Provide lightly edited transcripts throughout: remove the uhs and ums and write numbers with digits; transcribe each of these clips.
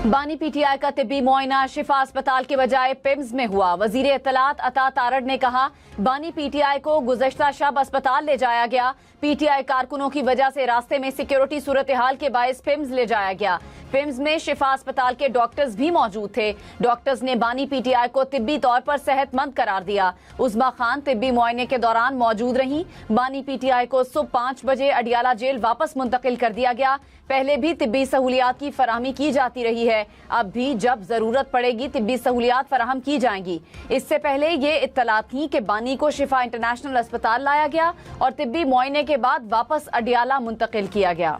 बानी पीटीआई का तिब्बी मुआयना शिफा अस्पताल के बजाय पिम्स में हुआ। वजीर इत्तलात अता तारड़ ने कहा, बानी पीटीआई को गुज़श्ता शब अस्पताल ले जाया गया। पीटीआई कारकुनों की वजह से रास्ते में सिक्योरिटी सूरत हाल के बायस पिम्स ले जाया गया। पिम्स में शिफा अस्पताल के डॉक्टर्स भी मौजूद थे। डॉक्टर्स ने बानी पीटीआई को तिब्बी तौर पर सेहतमंद करार दिया। उज़मा खान तिब्बी मुआयने के दौरान मौजूद रही। बानी पीटीआई को सुबह 5 बजे अडियाला जेल वापस मुंतकिल कर दिया गया। पहले भी तिब्बी सहूलियात की फराहमी की जाती रही है, अब भी जब जरूरत पड़ेगी तिब्बी सहूलियात फराहम की जाएंगी। इससे पहले ये इत्तला थी कि बानी को शिफा इंटरनेशनल अस्पताल लाया गया और तिब्बी मुआयने के बाद वापस अडियाला मुंतकिल किया गया।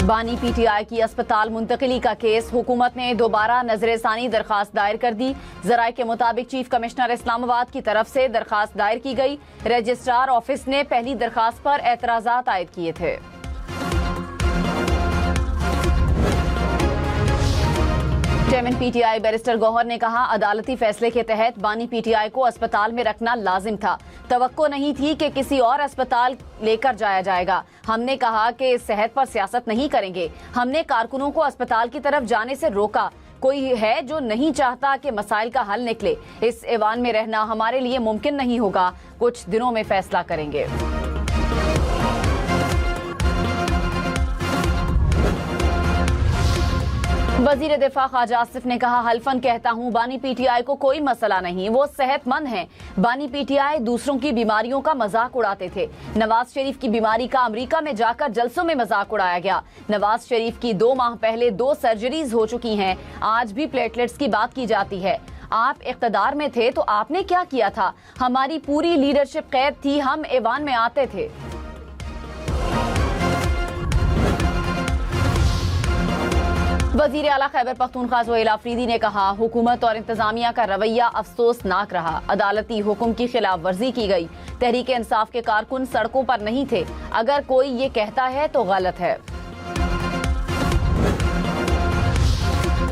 बानी पीटीआई की अस्पताल मुंतकिली का केस हुकूमत ने दोबारा नजरसानी दरखास्त दायर कर दी। जराये के मुताबिक चीफ कमिश्नर इस्लामाबाद की तरफ से दरखास्त दायर की गई। रजिस्ट्रार ऑफिस ने पहली दरखास्त पर एतराजात आयद किए थे। चेयरमैन पीटीआई बैरिस्टर गौहर ने कहा, अदालती फैसले के तहत बानी पीटीआई को अस्पताल में रखना लाजिम था। तवक्को नहीं थी कि किसी और अस्पताल लेकर जाया जाएगा। हमने कहा कि सेहत पर सियासत नहीं करेंगे। हमने कारकुनों को अस्पताल की तरफ जाने से रोका। कोई है जो नहीं चाहता कि मसाइल का हल निकले। इस ऐवान में रहना हमारे लिए मुमकिन नहीं होगा। कुछ दिनों में फैसला करेंगे। वजीर दिफा ख्वाजा आसिफ ने कहा, हल्फन कहता हूँ बानी पीटीआई को कोई मसला नहीं, वो सेहतमंद हैं। बानी पीटीआई दूसरों की बीमारियों का मजाक उड़ाते थे। नवाज शरीफ की बीमारी का अमेरिका में जाकर जलसों में मजाक उड़ाया गया। नवाज शरीफ की 2 माह पहले 2 सर्जरीज हो चुकी हैं। आज भी प्लेटलेट्स की बात की जाती है। आप इख्तदार में थे तो आपने क्या किया था? हमारी पूरी लीडरशिप कैद थी, हम ऐवान में आते थे। वजीर आला खैबर पख्तूनख्वा ज़ोहैल आफरीदी ने कहा, हुकूमत और इंतजामिया का रवैया अफसोसनाक रहा। अदालती हुक्म की खिलाफ वर्जी की गई। तहरीक इंसाफ के कारकुन सड़कों पर नहीं थे। अगर कोई ये कहता है तो गलत है।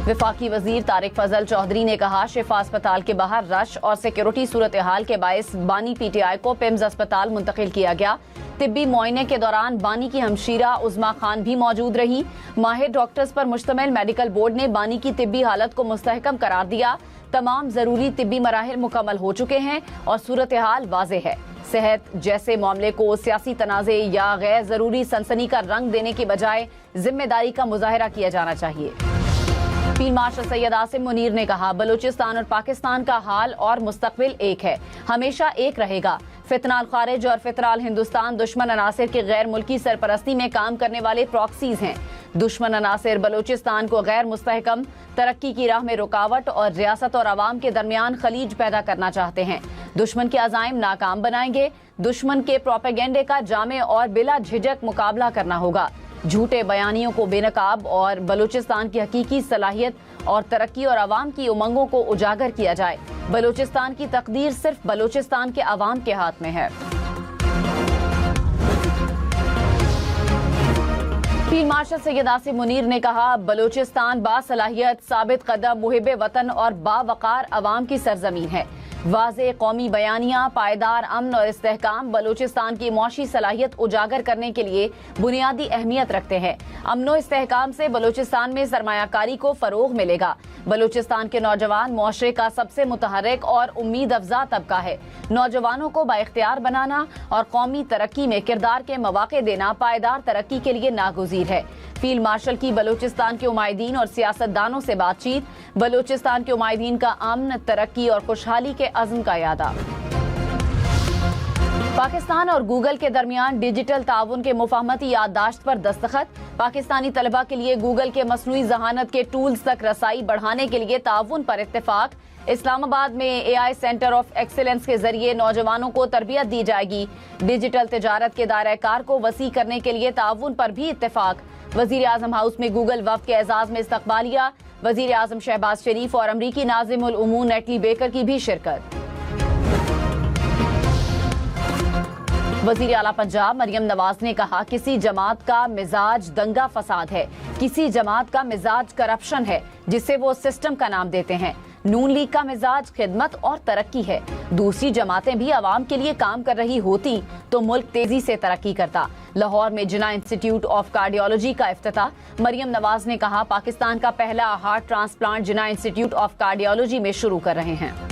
वफाकी वजीर तारिक फजल चौधरी ने कहा, शिफा अस्पताल के बाहर रश और सिक्योरिटी सूरत हाल के बायस बानी पीटीआई को पिम्स अस्पताल मुंतकिल किया गया। तिब्बी मुआयने के दौरान बानी की हमशीरा उज़मा खान भी मौजूद रही। माहिर डॉक्टर्स पर मुश्तमिल मेडिकल बोर्ड ने बानी की तिब्बी हालत को मुस्तहकम करार दिया। तमाम जरूरी तिब्बी मराहिल मुकम्मल हो चुके हैं और सूरत हाल वाज़ेह है। सेहत जैसे मामले को सियासी तनाज़े या गैर जरूरी सनसनी का रंग देने के बजाय जिम्मेदारी का मुजाहरा किया जाना चाहिए। फील्ड मार्शल सैयद आसिम मुनीर ने कहा, बलूचिस्तान और पाकिस्तान का हाल और मुस्तकबिल एक है, हमेशा एक रहेगा। फितनाल खारिज और फितराल हिंदुस्तान दुश्मन अनासिर के गैर मुल्की सरपरस्ती में काम करने वाले प्रॉक्सीज हैं। दुश्मन अनासिर बलूचिस्तान को गैर मुस्तहकम, तरक्की की राह में रुकावट और रियासत और आवाम के दरमियान खलीज पैदा करना चाहते हैं। दुश्मन के अज़ाइम नाकाम बनाएंगे। दुश्मन के प्रोपेगेंडे का जामे और बिला झिझक मुकाबला करना होगा। झूठे बयानियों को बेनकाब और बलूचिस्तान की हकीकी सलाहियत और तरक्की और आवाम की उमंगों को उजागर किया जाए। बलूचिस्तान की तकदीर सिर्फ बलूचिस्तान के आवाम के हाथ में है। फील्ड मार्शल सैयद आसिम मुनीर ने कहा, बलूचिस्तान बासलाहियत, साबित कदम, मुहिब वतन और बावकार आवाम की सरजमीन है। वाज़े कौमी बयानियाँ, पायदार अमन और इस्तेहकाम बलूचिस्तान की मौशी सलाहियत उजागर करने के लिए बुनियादी अहमियत रखते हैं। अमनो इस्तेहकाम से बलूचिस्तान में सरमायाकारी को फरोग मिलेगा। बलूचिस्तान के नौजवान मुआशरे का सबसे मुतहर्रिक और उम्मीद अफजा तबका है। नौजवानों को बाइख्तियार बनाना और कौमी तरक्की में किरदार के मौके देना पायदार तरक्की के लिए नागुज़ीर है। फील्ड मार्शल की बलूचिस्तान के उमायदीन और सियासतदानों से बातचीत, बलूचिस्तान के उमायदीन का अमन, तरक्की और खुशहाली के अज़्म का यादा। पाकिस्तान और गूगल के दरमियान डिजिटल ताउन के मुफाहमती याददाश्त पर दस्तखत। पाकिस्तानी तलबा के लिए गूगल के मसनूई जहानत के टूल्स तक रसाई बढ़ाने के लिए ताउन पर इत्तेफाक। इस्लामाबाद में AI सेंटर ऑफ एक्सीलेंस के जरिए नौजवानों को तरबियत दी जाएगी। डिजिटल तिजारत के दायरा कार को वसी करने के लिए ताउन पर भी इत्तेफाक। वजीर आजम हाउस में गूगल वफ़द के एजाज में इस्तकबालिया। वजीर आजम शहबाज शरीफ और अमरीकी नाज़िम उल उमूर नेटली बेकर की भी शिरकत। वजीर आला पंजाब मरियम नवाज ने कहा, किसी जमात का मिजाज दंगा फसाद है, किसी जमात का मिजाज करप्शन है जिसे वो सिस्टम का नाम देते हैं। नून लीग का मिजाज खिदमत और तरक्की है। दूसरी जमातें भी आवाम के लिए काम कर रही होती तो मुल्क तेजी से तरक्की करता। लाहौर में जिन्ना इंस्टीट्यूट ऑफ कार्डियोलॉजी का इफ्तिताह। मरियम नवाज ने कहा, पाकिस्तान का पहला heart transplant Jinnah institute of cardiology में शुरू कर रहे हैं।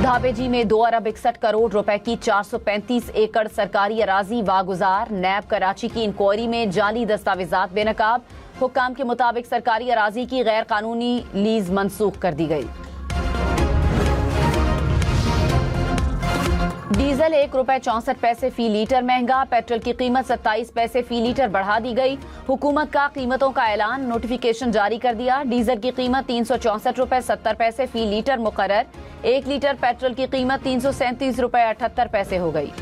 धाबेजी में 2 अरब 61 करोड़ रुपए की 435 एकड़ सरकारी अराजी वागुजार। नैब कराची की इंक्वायरी में जाली दस्तावेजात बेनकाब। हुक्काम के मुताबिक सरकारी अराजी की गैर कानूनी लीज मंसूख कर दी गई। डीजल 1 रुपए 64 पैसे फी लीटर महंगा। पेट्रोल की कीमत 27 पैसे फी लीटर बढ़ा दी गई। हुकूमत का कीमतों का ऐलान, नोटिफिकेशन जारी कर दिया। डीजल की कीमत 364 रुपए 70 पैसे फी लीटर मुकर्रर। 1 लीटर पेट्रोल की कीमत 337 रुपए 78 पैसे हो गई।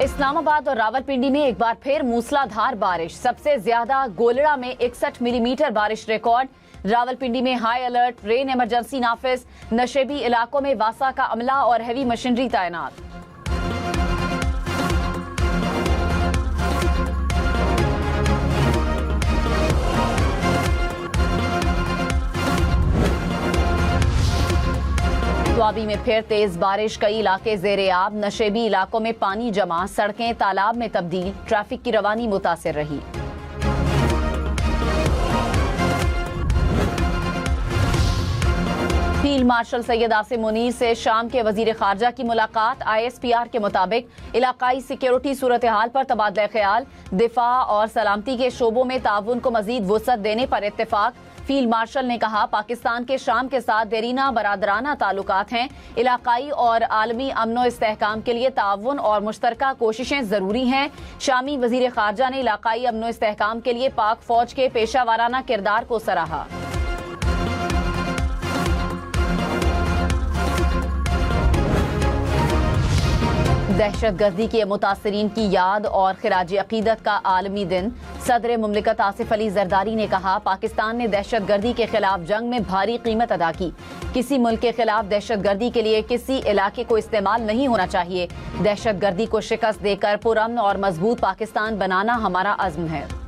इस्लामाबाद और रावलपिंडी में एक बार फिर मूसलाधार बारिश। सबसे ज्यादा गोलड़ा में 61 मिलीमीटर बारिश रिकॉर्ड। रावलपिंडी में हाई अलर्ट, रेन इमरजेंसी नाफिज। नशेबी इलाकों में वासा का अमला और हैवी मशीनरी तैनात। स्वाबी में फिर तेज बारिश, कई इलाके ज़ेरे-आब। नशेबी इलाकों में पानी जमा, सड़कें तालाब में तब्दील। ट्रैफिक की रवानी मुतासिर रही। फील्ड मार्शल सैयद आसिम मुनीर से शाम के वजीर खारजा की मुलाकात। ISPR के मुताबिक इलाकाई सिक्योरिटी सूरत हाल पर तबादला ख्याल। दिफा और सलामती के शोबों में ताउन को मजीद वुसअत देने पर इत्तेफाक। फील्ड मार्शल ने कहा, पाकिस्तान के शाम के साथ देरीना बरादराना ताल्लुकात हैं। इलाकाई और आलमी अमनो इस्तेहकाम के लिए ताउन और मुश्तरका कोशिशें जरूरी हैं। शामी वजीर खारजा ने इलाकाई अमनो इस्तेहकाम के लिए पाक फौज के पेशा वाराना किरदार को सराहा। दहशतगर्दी के मुतासरीन की याद और खिराज अकीदत का आलमी दिन। सदर मुमलिकत आसिफ अली जरदारी ने कहा, पाकिस्तान ने दहशतगर्दी के खिलाफ जंग में भारी कीमत अदा की। किसी मुल्क के खिलाफ दहशतगर्दी के लिए किसी इलाके को इस्तेमाल नहीं होना चाहिए। दहशतगर्दी को शिकस्त देकर पुरअमन और मजबूत पाकिस्तान बनाना हमारा अज़्म है।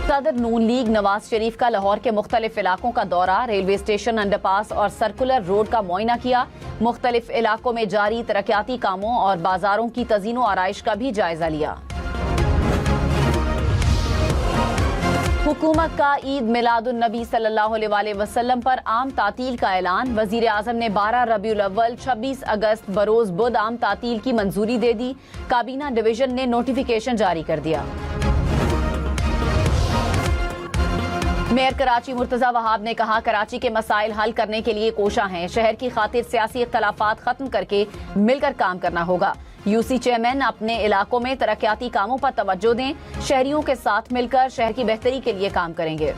सदर नून लीग नवाज शरीफ का लाहौर के मुख्तलिफ इलाकों का दौरा। रेलवे स्टेशन, अंडरपास और सर्कुलर रोड का मुआयना किया। मुख्तलिफ इलाकों में जारी तरक्याती कामों और बाजारों की तज़ीनो आराइश का भी जायजा लिया। हुकूमत का ईद मिलादुन नबी सल्लल्लाहु अलैहि वसल्लम पर आम तातील का ऐलान। वजीर आजम ने 12 रबीउल अव्वल 26 अगस्त बरोज बुध आम तातील की मंजूरी दे दी। काबीना डिवीजन ने नोटिफिकेशन जारी कर दिया। मेयर कराची मुर्तजा वहाब ने कहा, कराची के मसाइल हल करने के लिए कोशा हैं। शहर की खातिर सियासी इख्तलाफात खत्म करके मिलकर काम करना होगा। यूसी चेयरमैन अपने इलाकों में तरक्याती कामों पर तवज्जो दें। शहरियों के साथ मिलकर शहर की बेहतरी के लिए काम करेंगे।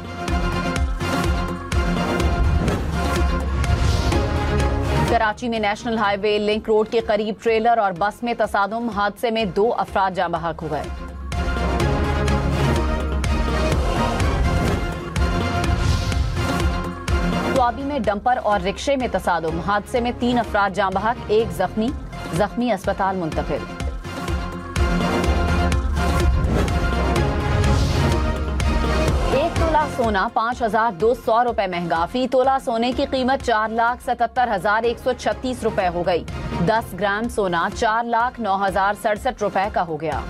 कराची में नेशनल हाईवे लिंक रोड के करीब ट्रेलर और बस में तसादुम। हादसे में 2 अफराद जाँ बहक हो गए। स्वाबी में डंपर और रिक्शे में तसादुम। हादसे में 3 अफराद जाँ बहक, 1 जख्मी अस्पताल मुंतकिल। एक तोला सोना 5,200 रुपए महंगा। फी तोला सोने की कीमत 4,77,136 रुपए हो गई। 10 ग्राम सोना 4,09,067 रुपए का हो गया।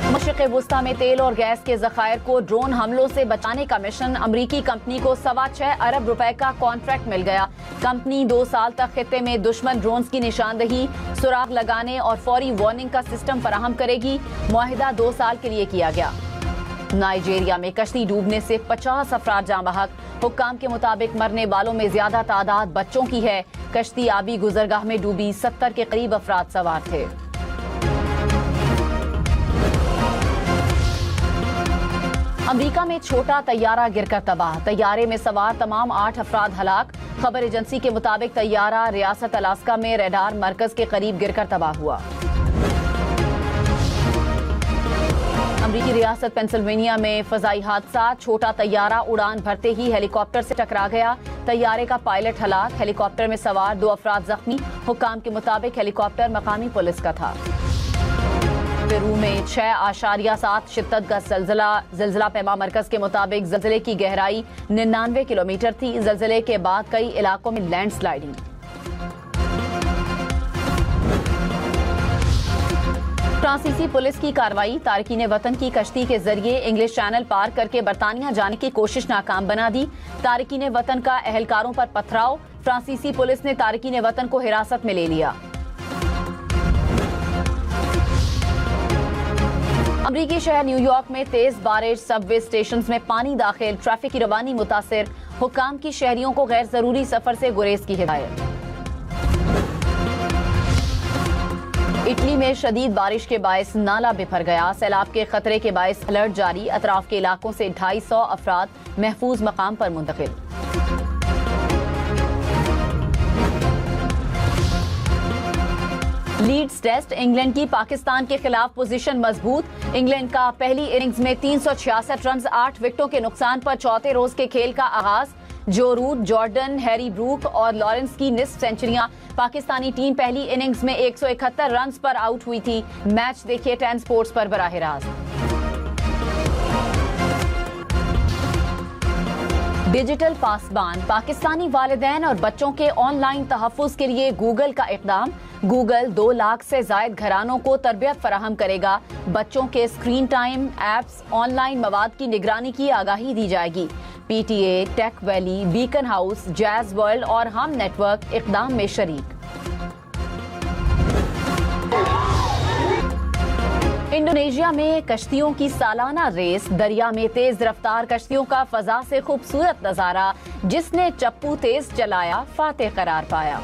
मशरिक़ वुस्ता में तेल और गैस के ज़खायर को ड्रोन हमलों से बचाने का मिशन। अमरीकी कंपनी को 6.25 अरब रुपए का कॉन्ट्रैक्ट मिल गया। कंपनी 2 साल तक खित्ते में दुश्मन ड्रोन्स की निशानदही, सुराग लगाने और फौरी वार्निंग का सिस्टम फराहम करेगी। मुआहिदा 2 साल के लिए किया गया। नाइजीरिया में कश्ती डूबने से 50 अफराद जाँ बहक। हुक्काम के मुताबिक मरने वालों में ज्यादा तादाद बच्चों की है। कश्ती आबी गुजरगाह में डूबी, 70 के करीब अफराद सवार थे। अमेरिका में छोटा तैयारा गिरकर तबाह। तैयारे में सवार तमाम 8 अफराद हलाक। खबर एजेंसी के मुताबिक तैयारा रियासत अलास्का में रडार मरकज के करीब गिरकर तबाह हुआ। अमेरिकी रियासत पेंसिल्वेनिया में फजाई हादसा, छोटा तैयारा उड़ान भरते ही हेलीकॉप्टर से टकरा गया। तैयारे का पायलट हलाक, हेलीकॉप्टर में सवार 2 अफराद जख्मी। हुक्काम के मुताबिक हेलीकॉप्टर मकामी पुलिस का था। पेरू में 6.7 शिद्दत का जिलजिला पैमा मरकज के मुताबिक जिलजिले की गहराई 99 किलोमीटर थी। जिलजिले के बाद कई इलाकों में लैंडस्लाइडिंग। फ्रांसीसी पुलिस की कार्रवाई, तारकीन वतन की कश्ती के जरिए इंग्लिश चैनल पार करके बरतानिया जाने की कोशिश नाकाम बना दी। तारकीन वतन का अहलकारों पर पथराव, फ्रांसीसी पुलिस ने तारकीन वतन को हिरासत में ले लिया। अमरीकी शहर न्यूयॉर्क में तेज बारिश, सबवे स्टेशन में पानी दाखिल, ट्रैफिक की रवानी मुतासिर। हुक्काम की शहरियों को गैर जरूरी सफर से गुरेज की हिदायत। इटली में शदीद बारिश के बायस नाला बिफर गया, सैलाब के खतरे के बायस अलर्ट जारी। अतराफ के इलाकों से 250 अफराद महफूज मकाम पर मुंतकिल। लीड्स टेस्ट, इंग्लैंड की पाकिस्तान के खिलाफ पोजीशन मजबूत। इंग्लैंड का पहली इनिंग्स में 366 रन 8 विकेटों के नुकसान पर चौथे रोज के खेल का आगाज। जो रूट, जॉर्डन, हैरी ब्रूक और लॉरेंस की निस्फ सेंचुरियां। पाकिस्तानी टीम पहली इनिंग्स में 171 रन पर आउट हुई थी। मैच देखिए 10 स्पोर्ट्स पर बराह रास्त। डिजिटल पासबान, पाकिस्तानी वालिदैन और बच्चों के ऑनलाइन तहफ़्फ़ुज़ के लिए गूगल का इक़दाम। गूगल 2 लाख से ज़ायद घरानों को तरबियत फराहम करेगा। बच्चों के स्क्रीन टाइम, ऐप्स, ऑनलाइन मवाद की निगरानी की आगाही दी जाएगी। PTA, Tech Valley, Beacon House, Jazz World और हम नेटवर्क इक़दाम में शरीक। इंडोनेशिया में कश्तियों की सालाना रेस, दरिया में तेज रफ्तार कश्तियों का फजा से खूबसूरत नजारा। जिसने चप्पू तेज चलाया फातेह करार पाया।